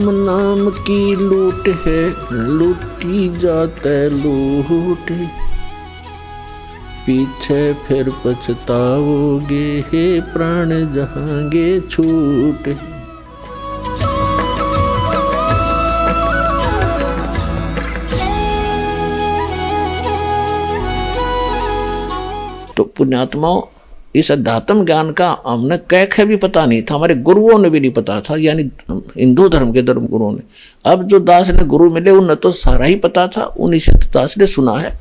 नाम की लूट है, लूटी जाता लूट, पीछे फिर पछताओगे, हे प्राण जहांगे छूट। तो पुण्यात्माओं, इस अध्यात्म ज्ञान का हमने कह भी पता नहीं था, हमारे गुरुओं ने भी नहीं पता था, यानी हिंदू धर्म के धर्म गुरुओं ने। अब जो दास ने गुरु मिले उन्हें तो सारा ही पता था, उन्हीं से दास ने सुना है,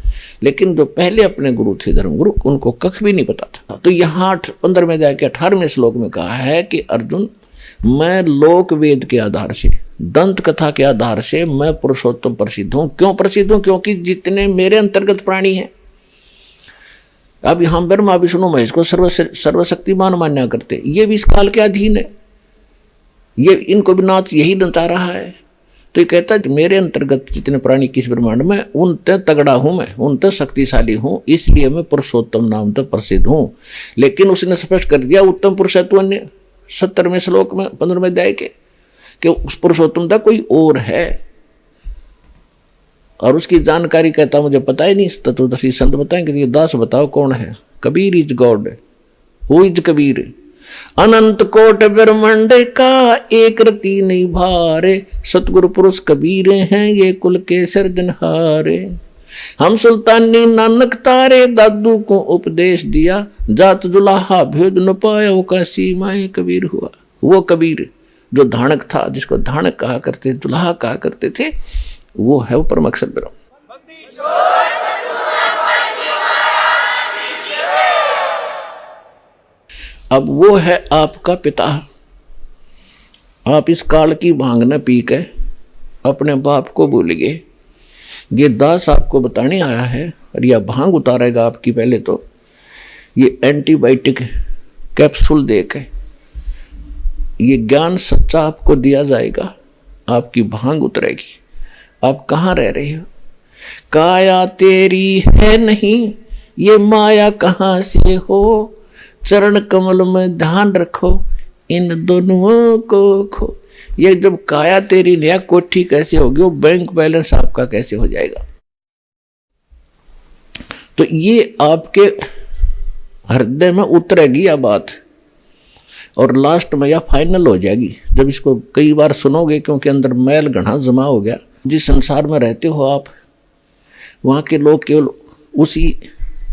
लेकिन जो पहले अपने गुरु थे धर्म गुरु, उनको कख भी नहीं पता था। तो यहाँ 15वें अध्याय के 18वें श्लोक में कहा है कि अर्जुन, मैं लोक वेद के आधार से, दंत कथा के आधार से मैं पुरुषोत्तम प्रसिद्ध हूँ। क्यों प्रसिद्ध हूँ? क्योंकि जितने मेरे अंतर्गत प्राणी हैं, अब यहां ब्रह्मा विष्णु महेश को सर्वशक्तिमान मान्या करते, ये भी इस काल के अधीन है, ये इनको भी नाच यही नचा रहा है। तो ये कहता है मेरे अंतर्गत जितने प्राणी किस ब्रह्मांड में, उनते तगड़ा हूं मैं, उनते शक्तिशाली हूं, इसलिए मैं पुरुषोत्तम नाम तक प्रसिद्ध हूं। लेकिन उसने स्पष्ट कर दिया उत्तम पुरुषत्व ने 70वें श्लोक में 15वें अध्याय के, कि उस पुरुषोत्तम तक कोई और है और उसकी जानकारी कहता मुझे पता ही नहीं। तत्वदर्शी संत बताएंगे ये दास बताओ कौन है? Kabir is God. Who is Kabir? अनंत कोट ब्रह्मांड का एक रति नहीं भारे, सतगुरु पुरुष कबीर हैं ये कुल के सिरजनहारे। हम सुल्तानी नानक तारे, दादू को उपदेश दिया, जात जुलाहा भेद न पाया, वो का सीमाएं कबीर हुआ। वो कबीर जो धानक था, जिसको धानक कहा करते, जुलाहा कहा करते थे, वो है वो परम अक्षर ब्रह्म। अब वो है आपका पिता। आप इस काल की भांग न पी के अपने बाप को भूल गए। ये दास आपको बताने आया है और यह भांग उतारेगा आपकी। पहले तो ये एंटीबायोटिक कैप्सूल दे के ये ज्ञान सच्चा आपको दिया जाएगा, आपकी भांग उतरेगी। आप कहाँ रह रहे हो? काया तेरी है नहीं, ये माया कहाँ से हो, चरण कमल में ध्यान रखो, इन दोनों को खो। ये जब काया तेरी नया कोठी कैसे होगी, वो बैंक बैलेंस आपका कैसे हो जाएगा? तो ये आपके हृदय में उतरेगी यह बात, और लास्ट में यह फाइनल हो जाएगी जब इसको कई बार सुनोगे, क्योंकि अंदर मैल घना जमा हो गया। जिस संसार में रहते हो आप, वहाँ के लोग केवल उसी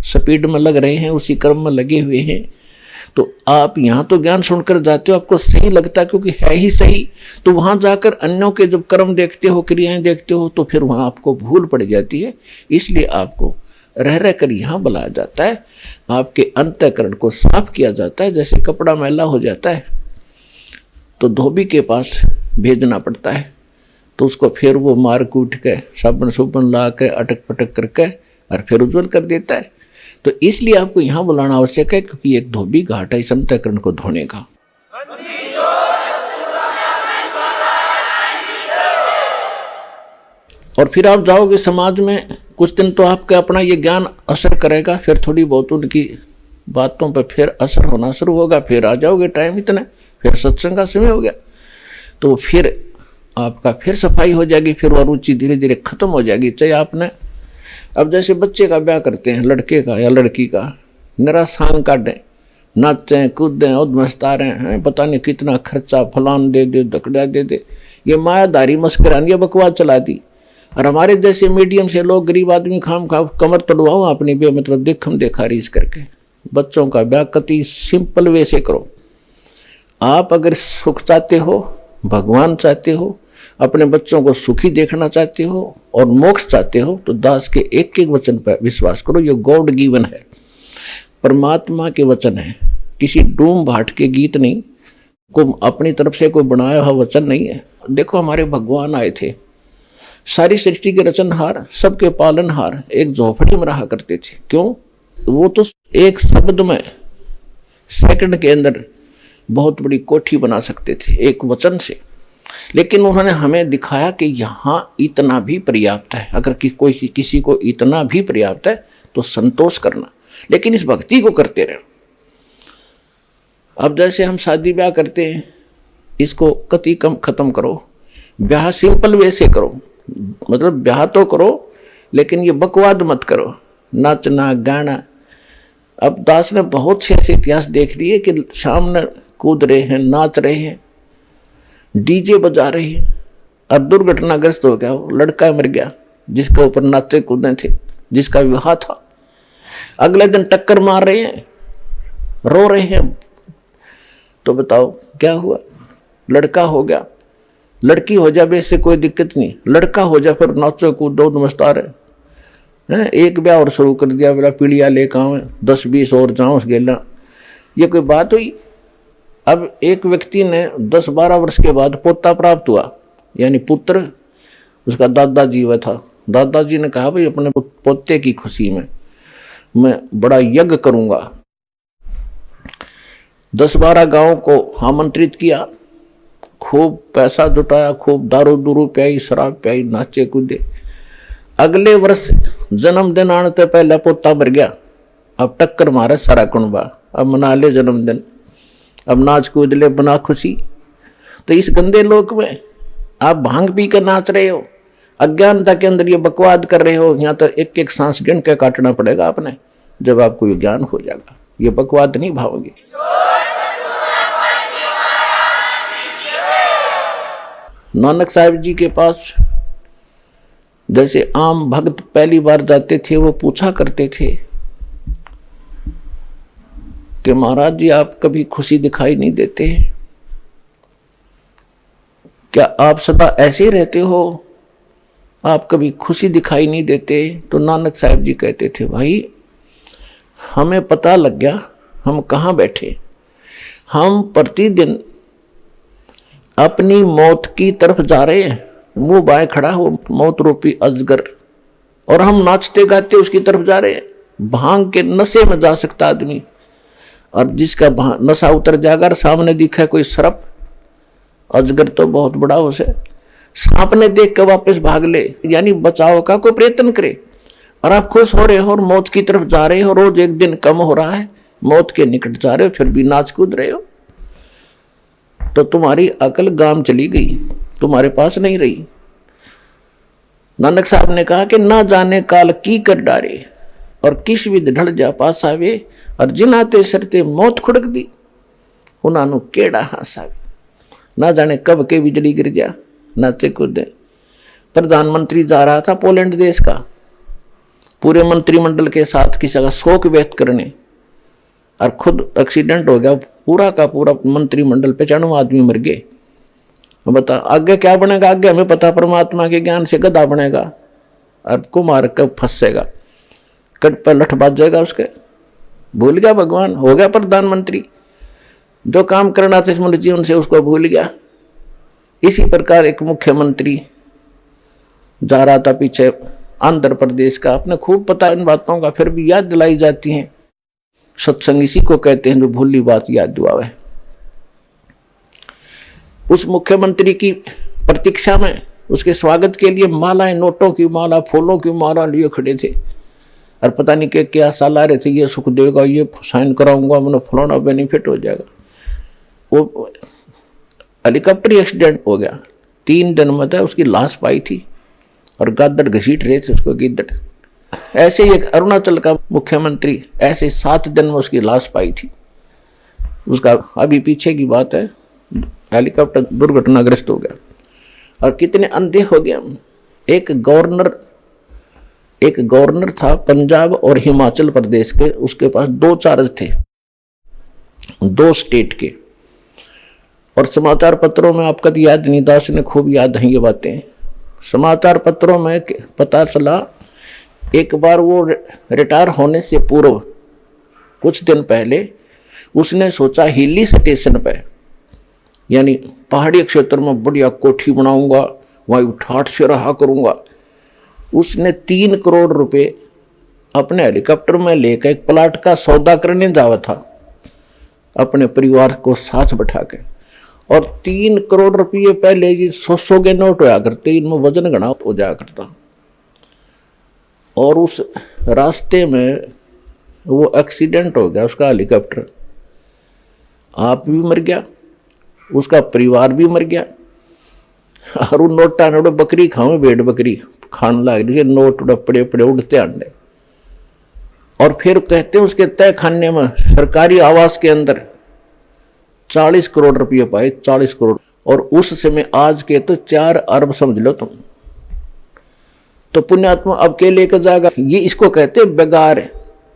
स्पीड में लग रहे हैं, उसी कर्म में लगे हुए हैं। तो आप यहाँ तो ज्ञान सुनकर जाते हो, आपको सही लगता है क्योंकि है ही सही। तो वहाँ जाकर अन्यों के जब कर्म देखते हो, क्रियाएं देखते हो, तो फिर वहाँ आपको भूल पड़ जाती है। इसलिए आपको रह रह कर यहाँ बुलाया जाता है, आपके अंतःकरण को साफ किया जाता है। जैसे कपड़ा मैला हो जाता है तो धोबी के पास भेजना पड़ता है, तो उसको फिर वो मार कूट के साबुन सुबन ला के अटक पटक करके और फिर उज्जवल कर देता है। तो इसलिए आपको यहाँ बुलाना आवश्यक है, क्योंकि एक धोबी घाट है इस अंतःकरण को धोने का। और फिर आप जाओगे समाज में, कुछ दिन तो आपका अपना ये ज्ञान असर करेगा, फिर थोड़ी बहुत उनकी बातों पर फिर असर होना शुरू होगा। फिर आ जाओगे टाइम इतने, फिर सत्संग का समय हो गया, तो फिर आपका फिर सफाई हो जाएगी, फिर वो रुचि धीरे धीरे खत्म हो जाएगी। चाहे आपने अब जैसे बच्चे का ब्याह करते हैं, लड़के का या लड़की का, निरा सांग काटें, नाचें कूदें और मस्तारें हैं, पता नहीं कितना खर्चा, फलान दे दे, दकड़ा दे दे, ये मायादारी मस्करानी ये बकवास चला दी। और हमारे जैसे मीडियम से लोग, गरीब आदमी, खाम खा कमर तोड़वाओ अपनी बेमतलब देखम देखा रीस करके। बच्चों का ब्याह कति सिंपल वे से करो। आप अगर सुख चाहते हो, भगवान चाहते हो, अपने बच्चों को सुखी देखना चाहते हो और मोक्ष चाहते हो, तो दास के एक एक वचन पर विश्वास करो। ये गॉड गिवन है, परमात्मा के वचन है, किसी डूम भाट के गीत नहीं, को अपनी तरफ से कोई बनाया हुआ वचन नहीं है। देखो हमारे भगवान आए थे, सारी सृष्टि के रचनहार, सबके पालनहार, एक झोपड़ी में रहा करते थे। क्यों? वो तो एक शब्द में सेकंड के अंदर बहुत बड़ी कोठी बना सकते थे एक वचन से। लेकिन उन्होंने हमें दिखाया कि यहाँ इतना भी पर्याप्त है। अगर कोई किसी को इतना भी पर्याप्त है तो संतोष करना, लेकिन इस भक्ति को करते रहो। अब जैसे हम शादी ब्याह करते हैं, इसको कति कम खत्म करो, ब्याह सिंपल वे से करो, मतलब ब्याह तो करो लेकिन ये बकवाद मत करो, नाचना गाना। अब दास ने बहुत से ऐसे इतिहास देख लिए कि सामने कूद रहे हैं, नाच रहे हैं, डीजे बजा रहे हैं, और दुर्घटनाग्रस्त हो गया, वो लड़का मर गया जिसके ऊपर नाचे कूदे थे, जिसका विवाह था। अगले दिन टक्कर मार रहे हैं, रो रहे हैं। तो बताओ क्या हुआ? लड़का हो गया, लड़की हो जाए इससे कोई दिक्कत नहीं, लड़का हो जाए फिर नाचो कूदो नमस्कार है। एक ब्याह और शुरू कर दिया, बोला पीढ़िया लेकर आवे 10-20 और जाओ उस गेला, ये कोई बात हुई? अब एक व्यक्ति ने 10-12 वर्ष के बाद पोता प्राप्त हुआ, यानी पुत्र, उसका दादाजी हुआ था। दादाजी ने कहा भाई अपने पोते की खुशी में मैं बड़ा यज्ञ करूंगा। 10-12 गांव को आमंत्रित किया, खूब पैसा जुटाया, खूब दारू दूरू पियाई, शराब पियाई, नाचे कूदे। अगले वर्ष जन्मदिन आने से पहले पोता मर गया। अब टक्कर मारे सारा कुनबा, अब मना ले जन्मदिन, अब नाच कूद ले, बना खुशी। तो इस गंदे लोक में आप भांग पी कर नाच रहे हो, अज्ञानता के अंदर ये बकवाद कर रहे हो। यहाँ तो एक एक सांस गिन के काटना पड़ेगा आपने, जब आपको ये ज्ञान हो जाएगा। ये बकवाद नहीं भावोगे। नानक साहिब जी के पास जैसे आम भक्त पहली बार जाते थे, वो पूछा करते थे कि महाराज जी आप कभी खुशी दिखाई नहीं देते, क्या आप सदा ऐसे ही रहते हो, आप कभी खुशी दिखाई नहीं देते? तो नानक साहिब जी कहते थे भाई हमें पता लग गया हम कहाँ बैठे। हम प्रतिदिन अपनी मौत की तरफ जा रहे हैं, मुंह बाएं खड़ा हो मौत रूपी अजगर, और हम नाचते गाते उसकी तरफ जा रहे हैं। भांग के नशे में जा सकता आदमी, और जिसका नशा उतर जाएगा, सामने दिखा कोई सर्प, अजगर तो बहुत बड़ा हो से, सांप ने देख कर वापस भाग ले, यानी बचाव का कोई प्रयत्न करे। और आप खुश हो रहे हो और मौत की तरफ जा रहे हो, रोज एक दिन कम हो रहा है, मौत के निकट जा रहे हो, फिर भी नाच कूद रहे हो, तो तुम्हारी अकल गाम चली गई, तुम्हारे पास नहीं रही। नानक साहब ने कहा कि ना जाने काल की कर डारे, और किस विध ढल जा पास आवे, और जिनाते सरते मौत खुड़क दी, उन्होंने केड़ा हासावे। ना जाने कब के बिजली गिर जा, नाचे कूदे। प्रधानमंत्री जा रहा था पोलैंड देश का, पूरे मंत्रिमंडल के साथ किसी का शोक व्यक्त करने, और खुद एक्सीडेंट हो गया, पूरा का पूरा मंत्रिमंडल 95 आदमी मर गए। बता आगे क्या बनेगा? आगे हमें पता, परमात्मा के ज्ञान से गधा बनेगा और कुमार कब फंसेगा, कट पर लठ बाज जाएगा उसके, भूल गया भगवान, हो गया प्रधानमंत्री, जो काम करना था इस जीवन से उसको भूल गया। इसी प्रकार एक मुख्यमंत्री जा रहा था पीछे आंध्र प्रदेश का, अपने खूब पता इन बातों का, फिर भी याद दिलाई जाती हैं। सत्संग इसी को कहते हैं जो भूली बात याद दिलावे। उस मुख्यमंत्री की प्रतीक्षा में उसके स्वागत के लिए मालाएं, नोटों की माला, फूलों की माला लिए खड़े थे, और पता नहीं क्या साल आ रहे थे, ये सुख देगा, ये साइन कराऊंगा, मैंने फलाना बेनिफिट हो जाएगा। वो हेलीकॉप्टर एक्सीडेंट हो गया, 3 दिन में था उसकी लाश पाई थी, और गादड़ घसीट रहे थे उसको गिद्दड़। ऐसे ही एक अरुणाचल का मुख्यमंत्री, ऐसे 7 दिन में उसकी लाश पाई थी। उसका अभी पीछे की बात है, हेलीकॉप्टर दुर्घटनाग्रस्त हो गया, और कितने अंधे हो गए हम। एक गवर्नर था पंजाब और हिमाचल प्रदेश के, उसके पास 2 चार्ज थे, 2 स्टेट के। और समाचार पत्रों में आपका तो याद नहीं, दास ने खूब याद है ये बातें। समाचार पत्रों में पता चला एक बार वो रिटायर होने से पूर्व कुछ दिन पहले उसने सोचा हिली स्टेशन पे, यानी पहाड़ी क्षेत्र में बढ़िया कोठी बनाऊंगा, वहीं ठाठ से रहा करूंगा। उसने 3 करोड़ रुपए अपने हेलीकॉप्टर में लेकर एक प्लाट का सौदा करने जावा था, अपने परिवार को साथ बैठा के। और 3 करोड़ रुपये पहले जी 100 के नोट होया करते, इनमें वजन घना हो जाया करता। और उस रास्ते में वो एक्सीडेंट हो गया, उसका हेलीकॉप्टर, आप भी मर गया, उसका परिवार भी मर गया। और वो नोटा ने बकरी खावे, भेड़ बकरी खान लग रही है, नोट पड़े पड़े उड़ते अंडे। और फिर कहते हैं उसके तय खाने में सरकारी आवास के अंदर 40 करोड़ रुपये पाए, 40 करोड़। और उस समय आज के तो 4 अरब समझ लो तुम। तो पुण्यात्मा अब के लेकर जाएगा, ये इसको कहते बेगार।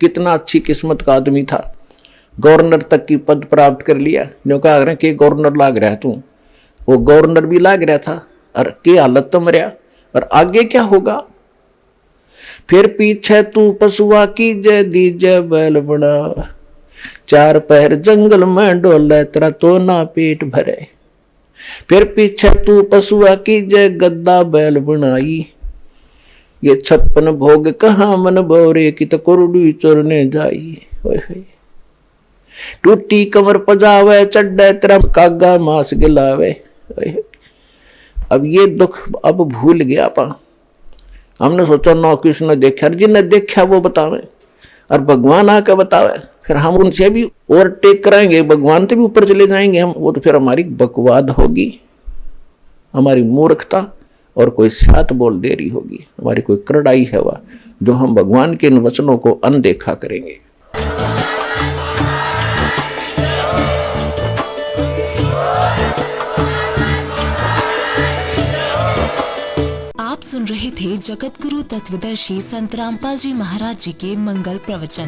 कितना अच्छी किस्मत का आदमी था, गवर्नर तक की पद प्राप्त कर लिया। जो कह रहे कि गवर्नर लाग रहा है तू, वो गवर्नर भी लाग रहा था और के हालत तो मरिया। और आगे क्या होगा? फिर पीछे तू पशुआ की जय दीजय बैल बना, 4 पैर जंगल में डोले तेरा तो ना पेट भरे। फिर पीछे तू पशुआ की जय गद्दा बैल बनाई, ये 56 भोग कहाँ मन बोरे की तो कुरुडी चोरने जाई। टूटी कमर पजावे चड्डे तेरा कागा मांस गिलावे। अब ये दुख अब भूल गया पा। हमने सोचा नौ किसने देखा, जिन्हें देखा वो बतावे और भगवान आके बतावे, फिर हम उनसे भी ओवरटेक कराएंगे, भगवान से भी ऊपर चले जाएंगे हम। वो तो फिर हमारी बकवाद होगी, हमारी मूर्खता और कोई सात बोल देरी होगी, हमारी कोई करड़ाई है वह, जो हम भगवान के इन वचनों को अनदेखा करेंगे। आप सुन रहे थे जगत गुरु तत्वदर्शी संत रामपाल जी महाराज जी के मंगल प्रवचन।